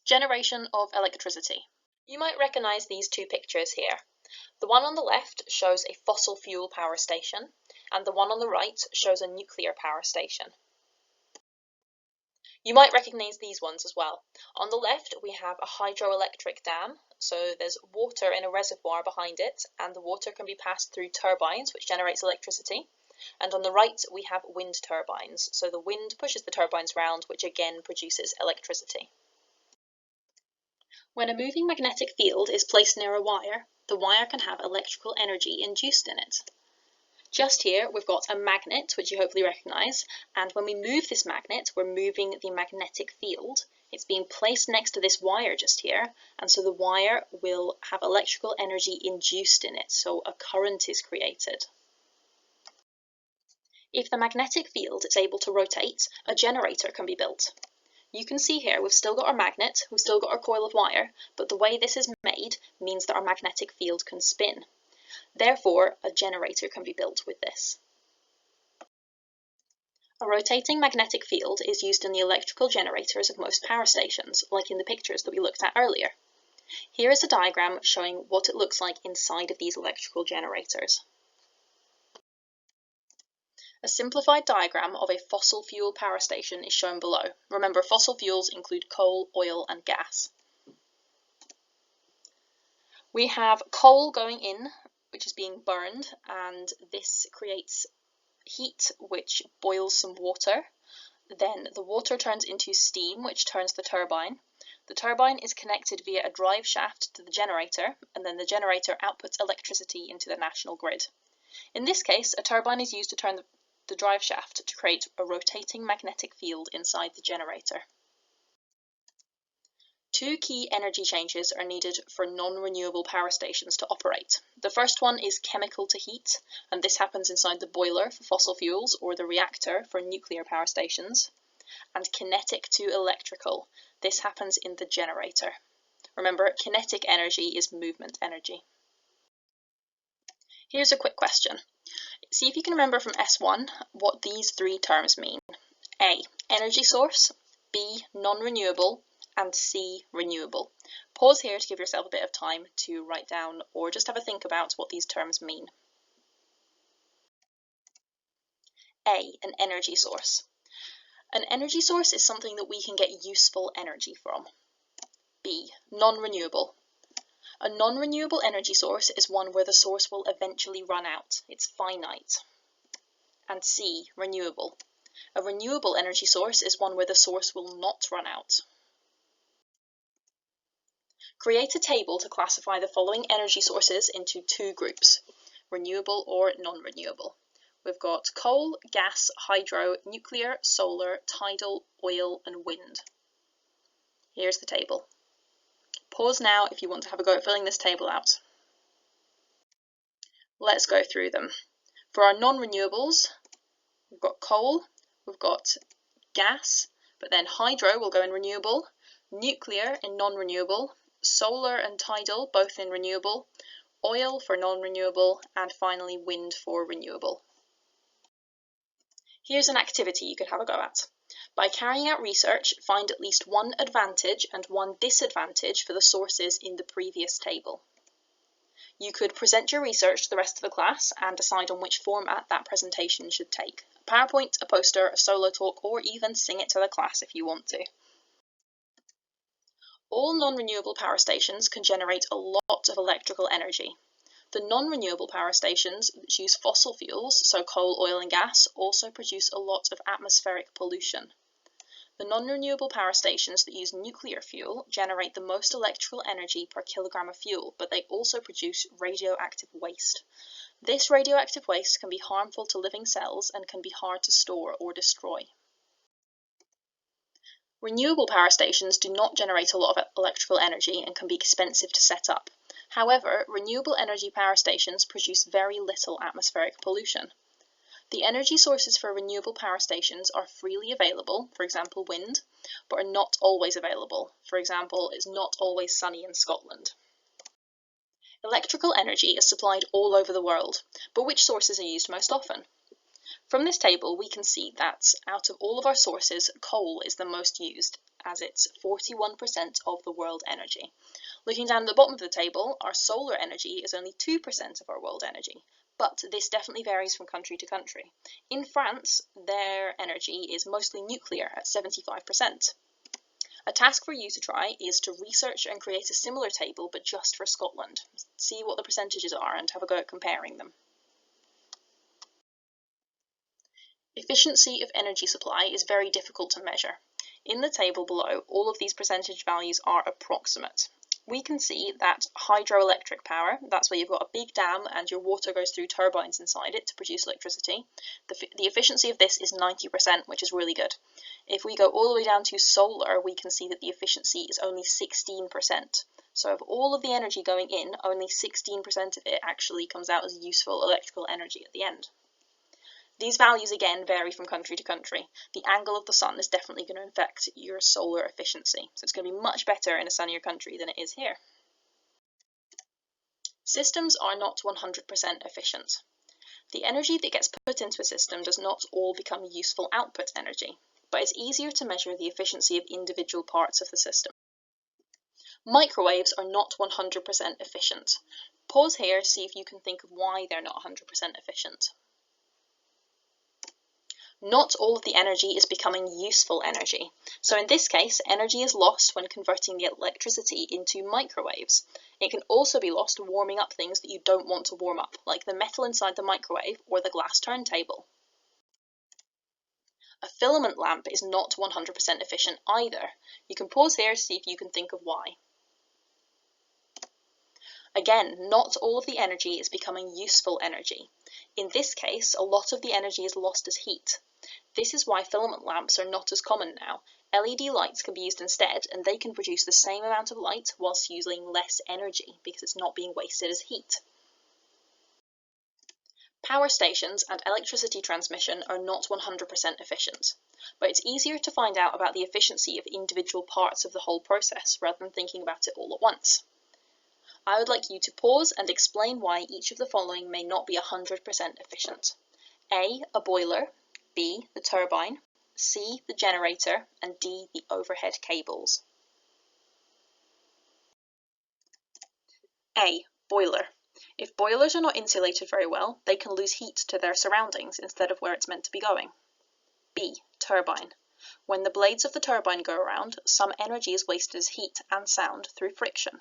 Generation of electricity. You might recognise these two pictures here. The one on the left shows a fossil fuel power station, and the one on the right shows a nuclear power station. You might recognise these ones as well. On the left, we have a hydroelectric dam, so there's water in a reservoir behind it, and the water can be passed through turbines, which generates electricity. And on the right, we have wind turbines, so the wind pushes the turbines round, which again produces electricity. When a moving magnetic field is placed near a wire, the wire can have electrical energy induced in it. Just here, we've got a magnet, which you hopefully recognise, and when we move this magnet, we're moving the magnetic field. It's being placed next to this wire just here, and so the wire will have electrical energy induced in it, so a current is created. If the magnetic field is able to rotate, a generator can be built. You can see here we've still got our magnet, we've still got our coil of wire, but the way this is made means that our magnetic field can spin. Therefore, a generator can be built with this. A rotating magnetic field is used in the electrical generators of most power stations, like in the pictures that we looked at earlier. Here is a diagram showing what it looks like inside of these electrical generators. A simplified diagram of a fossil fuel power station is shown below. Remember, fossil fuels include coal, oil, and gas. We have coal going in, which is being burned, and this creates heat, which boils some water. Then the water turns into steam, which turns the turbine. The turbine is connected via a drive shaft to the generator, and then the generator outputs electricity into the national grid. In this case, a turbine is used to turn the drive shaft to create a rotating magnetic field inside the generator. Two key energy changes are needed for non-renewable power stations to operate. The first one is chemical to heat, and this happens inside the boiler for fossil fuels or the reactor for nuclear power stations. And kinetic to electrical. This happens in the generator. Remember, kinetic energy is movement energy. Here's a quick question. See if you can remember from S1 what these three terms mean. A, energy source, B, non-renewable, and C, renewable. Pause here to give yourself a bit of time to write down or just have a think about what these terms mean. A, an energy source. An energy source is something that we can get useful energy from. B, non-renewable. A non-renewable energy source is one where the source will eventually run out. It's finite. And C, renewable. A renewable energy source is one where the source will not run out. Create a table to classify the following energy sources into two groups, renewable or non-renewable. We've got coal, gas, hydro, nuclear, solar, tidal, oil, and wind. Here's the table. Pause now if you want to have a go at filling this table out. Let's go through them. For our non-renewables, we've got coal, we've got gas, but then hydro will go in renewable, nuclear in non-renewable, solar and tidal both in renewable, oil for non-renewable, and finally wind for renewable. Here's an activity you could have a go at. By carrying out research, find at least one advantage and one disadvantage for the sources in the previous table. You could present your research to the rest of the class and decide on which format that presentation should take. A PowerPoint, a poster, a solo talk, or even sing it to the class if you want to. All non-renewable power stations can generate a lot of electrical energy. The non-renewable power stations that use fossil fuels, so coal, oil and gas, also produce a lot of atmospheric pollution. The non-renewable power stations that use nuclear fuel generate the most electrical energy per kilogram of fuel, but they also produce radioactive waste. This radioactive waste can be harmful to living cells and can be hard to store or destroy. Renewable power stations do not generate a lot of electrical energy and can be expensive to set up. However, renewable energy power stations produce very little atmospheric pollution. The energy sources for renewable power stations are freely available, for example wind, but are not always available. For example, it's not always sunny in Scotland. Electrical energy is supplied all over the world, but which sources are used most often? From this table, we can see that out of all of our sources, coal is the most used, as it's 41% of the world energy. Looking down at the bottom of the table, our solar energy is only 2% of our world energy, but this definitely varies from country to country. In France, their energy is mostly nuclear at 75%. A task for you to try is to research and create a similar table, but just for Scotland. See what the percentages are and have a go at comparing them. Efficiency of energy supply is very difficult to measure. In the table below, all of these percentage values are approximate. We can see that hydroelectric power, that's where you've got a big dam and your water goes through turbines inside it to produce electricity. The efficiency of this is 90%, which is really good. If we go all the way down to solar, we can see that the efficiency is only 16%. So of all of the energy going in, only 16% of it actually comes out as useful electrical energy at the end. These values again vary from country to country. The angle of the sun is definitely going to affect your solar efficiency, so it's going to be much better in a sunnier country than it is here. Systems are not 100% efficient. The energy that gets put into a system does not all become useful output energy, but it's easier to measure the efficiency of individual parts of the system. Microwaves are not 100% efficient. Pause here to see if you can think of why they're not 100% efficient. Not all of the energy is becoming useful energy. So in this case, energy is lost when converting the electricity into microwaves. It can also be lost warming up things that you don't want to warm up, like the metal inside the microwave or the glass turntable. A filament lamp is not 100% efficient either. You can pause here to see if you can think of why. Again, not all of the energy is becoming useful energy. In this case, a lot of the energy is lost as heat. This is why filament lamps are not as common now. LED lights can be used instead, and they can produce the same amount of light whilst using less energy because it's not being wasted as heat. Power stations and electricity transmission are not 100% efficient, but it's easier to find out about the efficiency of individual parts of the whole process rather than thinking about it all at once. I would like you to pause and explain why each of the following may not be 100% efficient. A boiler, B, the turbine, C, the generator, and D, the overhead cables. A, boiler. If boilers are not insulated very well, they can lose heat to their surroundings instead of where it's meant to be going. B, turbine. When the blades of the turbine go around, some energy is wasted as heat and sound through friction.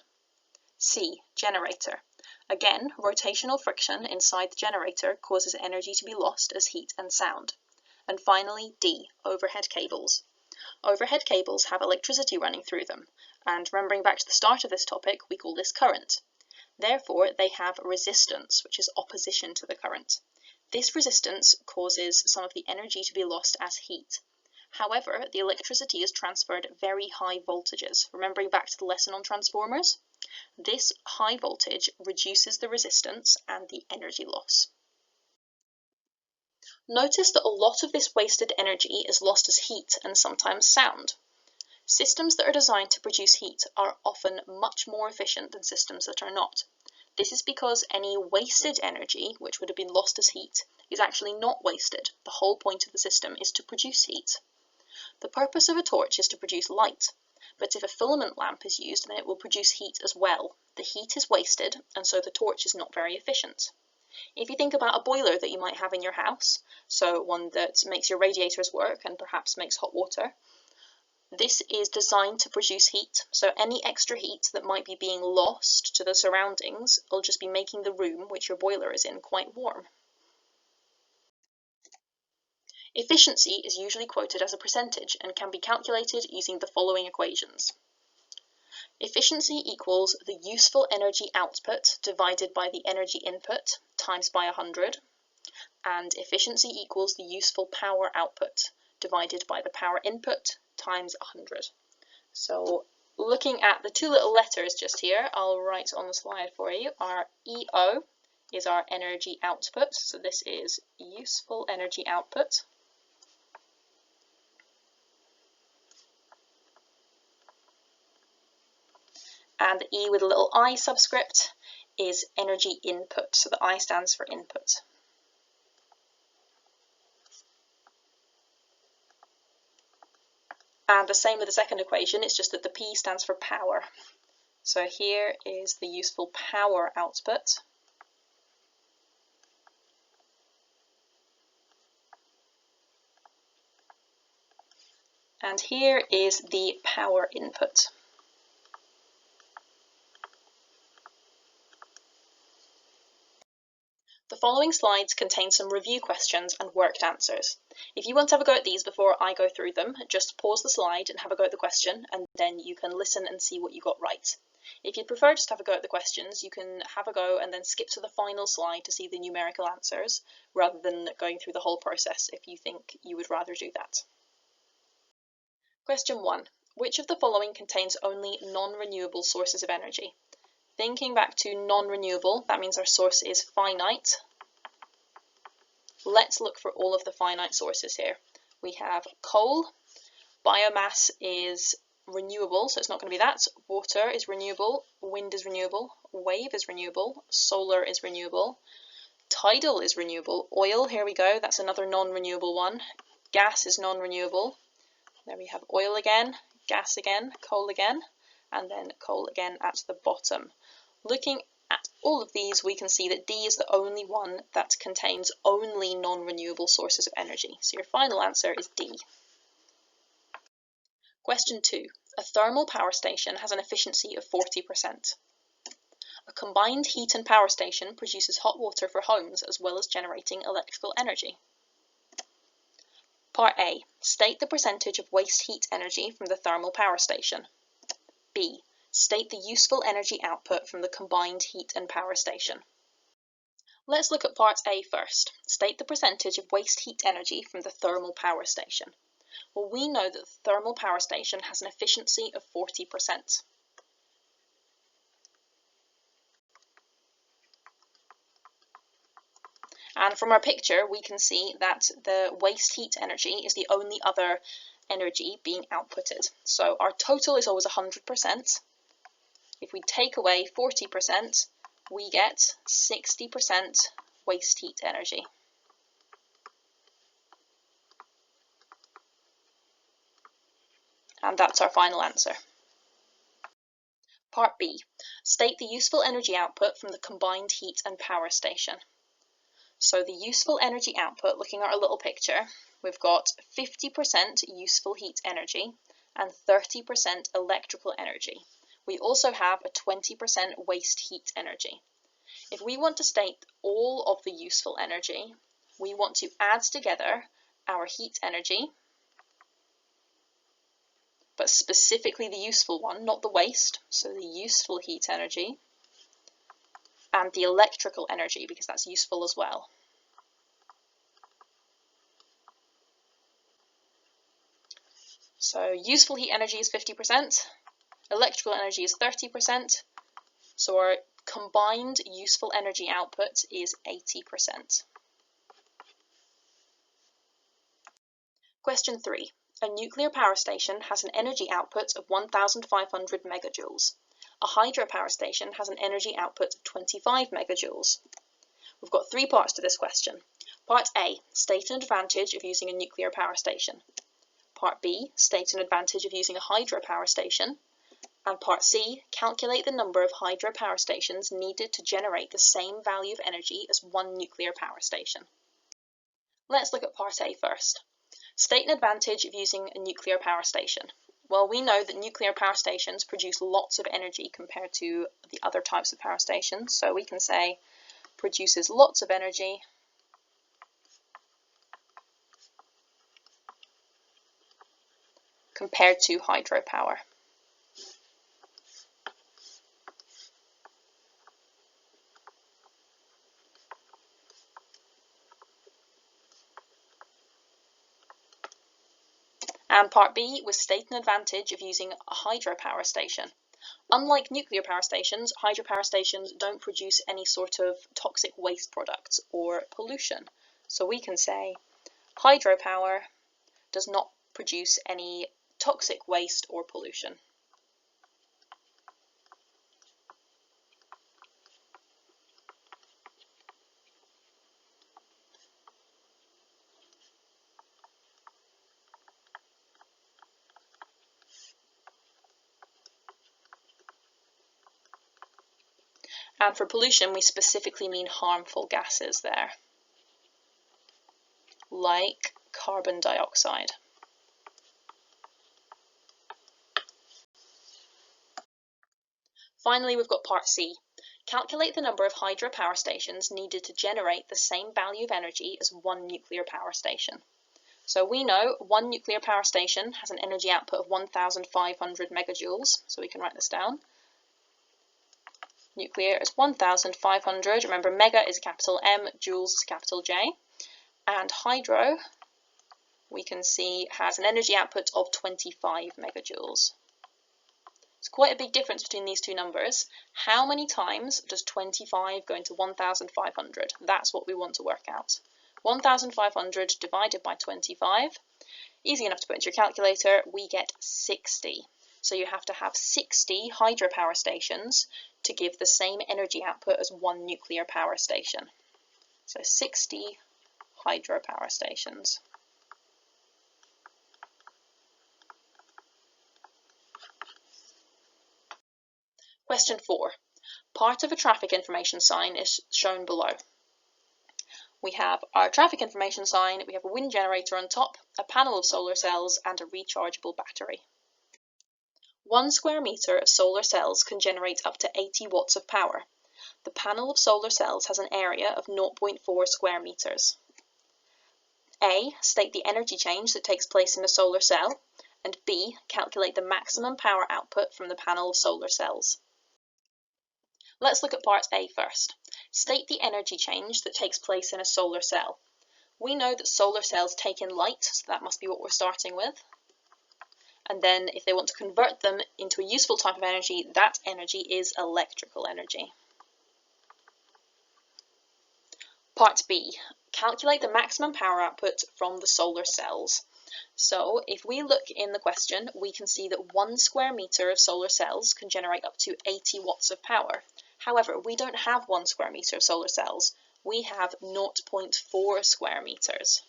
C, generator. Again, rotational friction inside the generator causes energy to be lost as heat and sound. And finally, D, overhead cables. Overhead cables have electricity running through them, and remembering back to the start of this topic, we call this current. Therefore, they have resistance, which is opposition to the current. This resistance causes some of the energy to be lost as heat. However, the electricity is transferred at very high voltages. Remembering back to the lesson on transformers, this high voltage reduces the resistance and the energy loss. Notice that a lot of this wasted energy is lost as heat and sometimes sound. Systems that are designed to produce heat are often much more efficient than systems that are not. This is because any wasted energy, which would have been lost as heat, is actually not wasted. The whole point of the system is to produce heat. The purpose of a torch is to produce light, but if a filament lamp is used, then it will produce heat as well. The heat is wasted, and so the torch is not very efficient. If you think about a boiler that you might have in your house, so one that makes your radiators work and perhaps makes hot water, this is designed to produce heat, so any extra heat that might be being lost to the surroundings will just be making the room which your boiler is in quite warm. Efficiency is usually quoted as a percentage and can be calculated using the following equations. Efficiency equals the useful energy output divided by the energy input times by 100, and efficiency equals the useful power output divided by the power input times 100. So looking at the two little letters just here, I'll write on the slide for you. Our EO is our energy output, so this is useful energy output. And the E with a little I subscript is energy input, so the I stands for input. And the same with the second equation, it's just that the P stands for power. So here is the useful power output. And here is the power input. The following slides contain some review questions and worked answers. If you want to have a go at these before I go through them, just pause the slide and have a go at the question, and then you can listen and see what you got right. If you'd prefer just to have a go at the questions, you can have a go and then skip to the final slide to see the numerical answers, rather than going through the whole process if you think you would rather do that. Question 1. Which of the following contains only non-renewable sources of energy? Thinking back to non-renewable, that means our source is finite. Let's look for all of the finite sources here. We have coal, biomass is renewable, so it's not going to be that. Water is renewable, wind is renewable, wave is renewable, solar is renewable, tidal is renewable, oil, here we go, that's another non-renewable one. Gas is non-renewable. There we have oil again, gas again, coal again, and then coal again at the bottom. Looking at all of these, we can see that D is the only one that contains only non-renewable sources of energy. So your final answer is D. Question 2. A thermal power station has an efficiency of 40%. A combined heat and power station produces hot water for homes as well as generating electrical energy. Part A. State the percentage of waste heat energy from the thermal power station. B. State the useful energy output from the combined heat and power station. Let's look at part A first. State the percentage of waste heat energy from the thermal power station. Well, we know that the thermal power station has an efficiency of 40%. And from our picture, we can see that the waste heat energy is the only other energy being outputted. So our total is always 100%. If we take away 40%, we get 60% waste heat energy. And that's our final answer. Part B. State the useful energy output from the combined heat and power station. So the useful energy output, looking at our little picture, we've got 50% useful heat energy and 30% electrical energy. We also have a 20% waste heat energy. If we want to state all of the useful energy, we want to add together our heat energy, but specifically the useful one, not the waste, so the useful heat energy, and the electrical energy, because that's useful as well. So useful heat energy is 50%, electrical energy is 30%, so our combined useful energy output is 80%. Question 3. A nuclear power station has an energy output of 1,500 megajoules. A hydropower station has an energy output of 25 megajoules. We've got 3 parts to this question. Part A, state an advantage of using a nuclear power station. Part B, state an advantage of using a hydropower station. And part C, calculate the number of hydropower stations needed to generate the same value of energy as one nuclear power station. Let's look at part A first. State an advantage of using a nuclear power station. Well, we know that nuclear power stations produce lots of energy compared to the other types of power stations, so we can say produces lots of energy compared to hydropower. And part B was state an advantage of using a hydropower station. Unlike nuclear power stations, hydropower stations don't produce any sort of toxic waste products or pollution. So we can say hydropower does not produce any toxic waste or pollution. And for pollution, we specifically mean harmful gases there, like carbon dioxide. Finally, we've got part C. Calculate the number of hydropower stations needed to generate the same value of energy as one nuclear power station. So we know one nuclear power station has an energy output of 1,500 megajoules, so we can write this down. Nuclear is 1,500, remember mega is a capital M, joules is a capital J, and hydro, we can see, has an energy output of 25 megajoules. It's quite a big difference between these two numbers. How many times does 25 go into 1,500? That's what we want to work out. 1,500 divided by 25, easy enough to put into your calculator, we get 60. So you have to have 60 hydropower stations to give the same energy output as one nuclear power station. So 60 hydropower stations. Question 4. Part of a traffic information sign is shown below. We have our traffic information sign, we have a wind generator on top, a panel of solar cells, and a rechargeable battery. 1 square meter of solar cells can generate up to 80 watts of power. The panel of solar cells has an area of 0.4 square meters. A. State the energy change that takes place in a solar cell, and B. Calculate the maximum power output from the panel of solar cells. Let's look at part A first. State the energy change that takes place in a solar cell. We know that solar cells take in light, so that must be what we're starting with. And then if they want to convert them into a useful type of energy, that energy is electrical energy. Part B. Calculate the maximum power output from the solar cells. So if we look in the question, we can see that 1 square meter of solar cells can generate up to 80 watts of power. However, we don't have 1 square meter of solar cells. We have 0.4 square meters.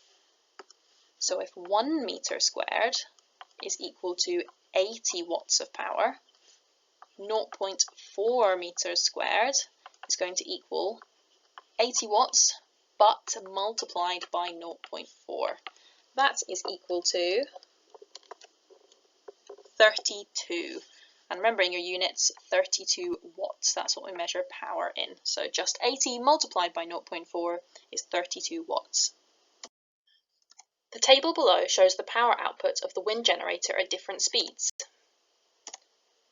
So if 1 meter squared is equal to 80 watts of power, 0.4 meters squared is going to equal 80 watts, but multiplied by 0.4. That is equal to 32. And remember in your units, 32 watts, that's what we measure power in. So just 80 multiplied by 0.4 is 32 watts. The table below shows the power output of the wind generator at different speeds.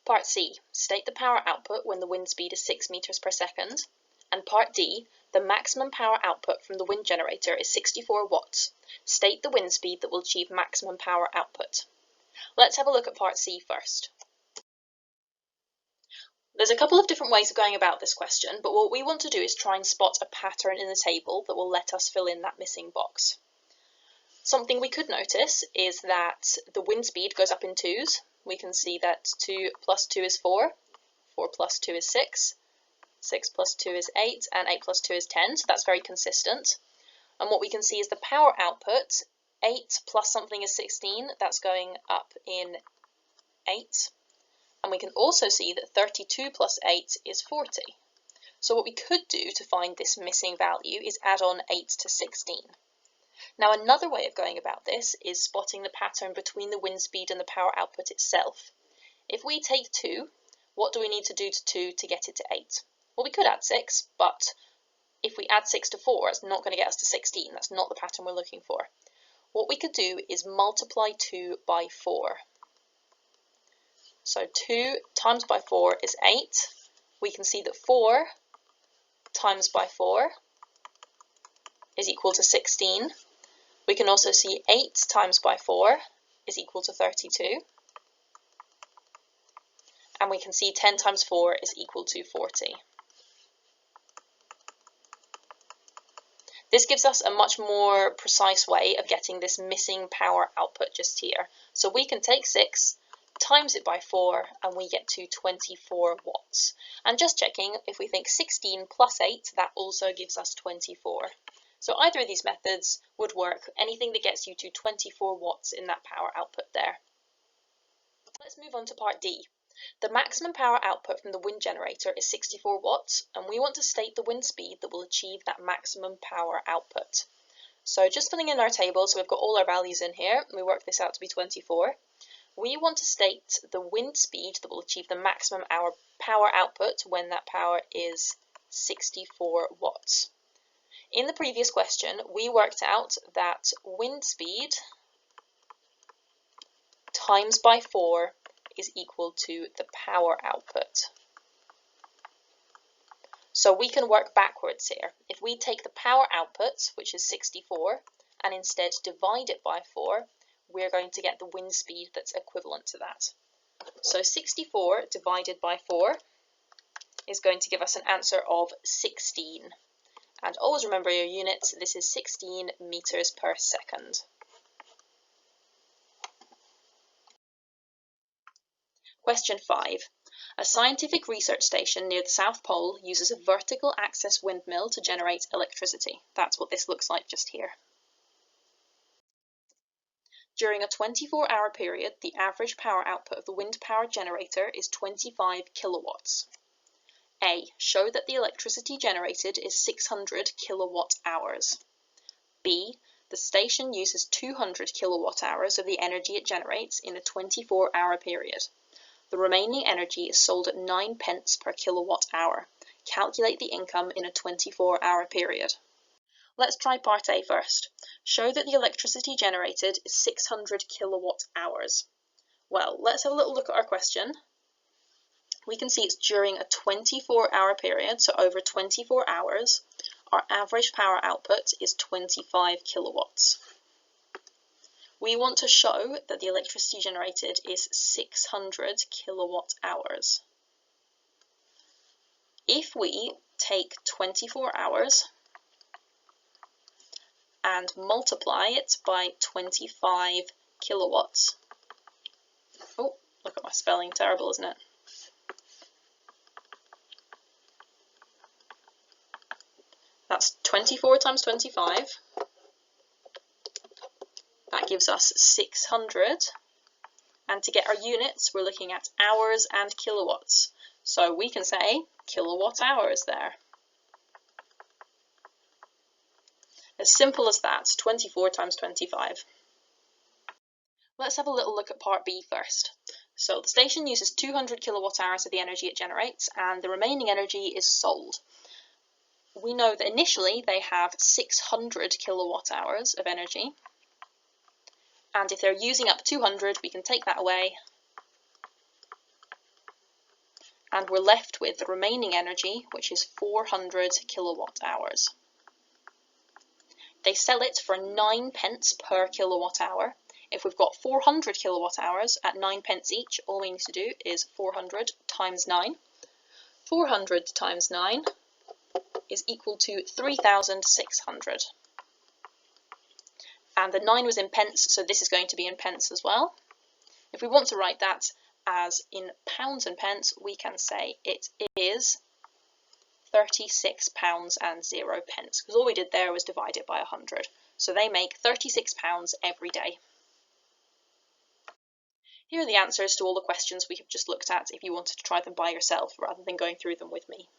Part C, state the power output when the wind speed is 6 meters per second. And part D, the maximum power output from the wind generator is 64 watts. State the wind speed that will achieve maximum power output. Let's have a look at part C first. There's a couple of different ways of going about this question, but what we want to do is try and spot a pattern in the table that will let us fill in that missing box. Something we could notice is that the wind speed goes up in twos. We can see that 2 plus 2 is 4, 4 plus 2 is 6, 6 plus 2 is 8, and 8 plus 2 is 10, so that's very consistent. And what we can see is the power output, 8 plus something is 16, that's going up in 8. And we can also see that 32 plus 8 is 40. So what we could do to find this missing value is add on 8 to 16. Now another way of going about this is spotting the pattern between the wind speed and the power output itself. If we take 2, what do we need to do to 2 to get it to 8? Well, we could add 6, but if we add 6 to 4, it's not going to get us to 16. That's not the pattern we're looking for. What we could do is multiply 2 by 4. So 2 times by 4 is 8. We can see that 4 times by 4 is equal to 16. We can also see 8 times by 4 is equal to 32. And we can see 10 times 4 is equal to 40. This gives us a much more precise way of getting this missing power output just here. So we can take 6, times it by 4, and we get to 24 watts. And just checking, if we think 16 plus 8, that also gives us 24. So either of these methods would work, anything that gets you to 24 watts in that power output there. Let's move on to part D. The maximum power output from the wind generator is 64 watts, and we want to state the wind speed that will achieve that maximum power output. So just filling in our table, so we've got all our values in here, and we work this out to be 24. We want to state the wind speed that will achieve the maximum power output when that power is 64 watts. In the previous question, we worked out that wind speed times by 4 is equal to the power output. So we can work backwards here. If we take the power output, which is 64, and instead divide it by 4, we're going to get the wind speed that's equivalent to that. So 64 divided by 4 is going to give us an answer of 16. And always remember your units, this is 16 meters per second. Question 5. A scientific research station near the South Pole uses a vertical axis windmill to generate electricity. That's what this looks like just here. During a 24-hour period, the average power output of the wind-powered generator is 25 kilowatts. A. Show that the electricity generated is 600 kilowatt hours. B. The station uses 200 kilowatt hours of the energy it generates in a 24-hour period. The remaining energy is sold at 9 pence per kilowatt hour. Calculate the income in a 24-hour period. Let's try part A first. Show that the electricity generated is 600 kilowatt hours. Well, let's have a little look at our question. We can see it's during a 24-hour period, so over 24 hours, our average power output is 25 kilowatts. We want to show that the electricity generated is 600 kilowatt hours. If we take 24 hours and multiply it by 25 kilowatts. Oh, look at my spelling, terrible, isn't it? That's 24 times 25. That gives us 600. And to get our units, we're looking at hours and kilowatts. So we can say kilowatt hours there. As simple as that, 24 times 25. Let's have a little look at part B first. So the station uses 200 kilowatt hours of the energy it generates, and the remaining energy is sold. We know that initially they have 600 kilowatt hours of energy, and if they're using up 200, we can take that away, and we're left with the remaining energy, which is 400 kilowatt hours. They sell it for 9 pence per kilowatt hour. If we've got 400 kilowatt hours at 9 pence each, all we need to do is 400 times 9. 400 times 9 is equal to 3,600. And the 9 was in pence, so this is going to be in pence as well. If we want to write that as in pounds and pence, we can say it is 36 pounds and 0 pence, because all we did there was divide it by 100. So they make 36 pounds every day. Here are the answers to all the questions we have just looked at if you wanted to try them by yourself rather than going through them with me.